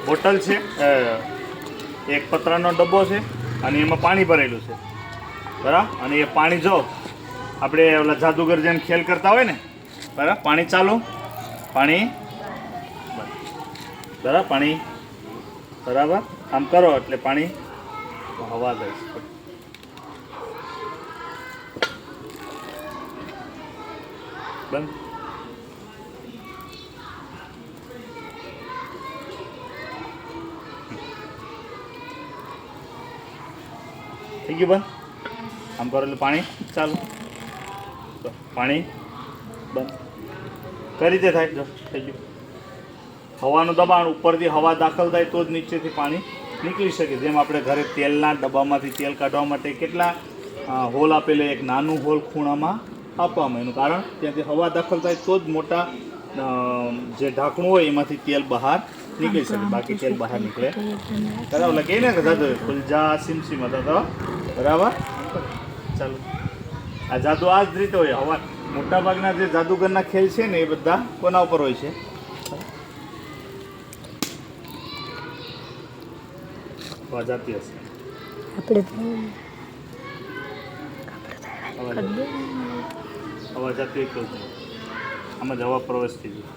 Bottle છે, એક પતરાનો ડબ્બો છે અને એમાં પાણી ભરેલું છે, બરાબર. અને એ પાણી જો આપણે ઓલા જાદુગર જેમ ખેલ કરતા હોય ને, બરાબર. પાણી ચાલુ, પાણી બરાબર, પાણી બરાબર આમ કરો એટલે પાણી હવા દે બંધ. થઈ ગયું બંધ. આમ કરો એટલે પાણી ચાલુ, તો પાણી બંધ. કઈ રીતે થાય? જો થઈ ગયું. હવાનું દબાણ ઉપરથી હવા દાખલ થાય તો જ નીચેથી પાણી નીકળી શકે. જેમ આપણે ઘરે તેલના ડબ્બામાંથી તેલ કાઢવા માટે કેટલા હોલ આપેલા, એક નાનું હોલ ખૂણામાં આપવામાં, એનું કારણ ત્યાંથી હવા દાખલ થાય તો જ મોટા જે ઢાંકણું હોય એમાંથી તેલ બહાર નીકળી શકે, બાકી તેલ બહાર નીકળે બરાબર. એટલે કહે ને કે દાદુ ખુલજા સિમસિમ હતા તો બરાબર. ચાલો, આ જાદુ આ જ રીતે હોય. હવા મોટાભાગના જે જાદુગરના ખેલ છે ને એ બધા કોના ઉપર હોય છે? અવાજ આપતી હશે અવાજ આપતી એટલું જ આમાં જ હવા પ્રવેશ થઈ જાય.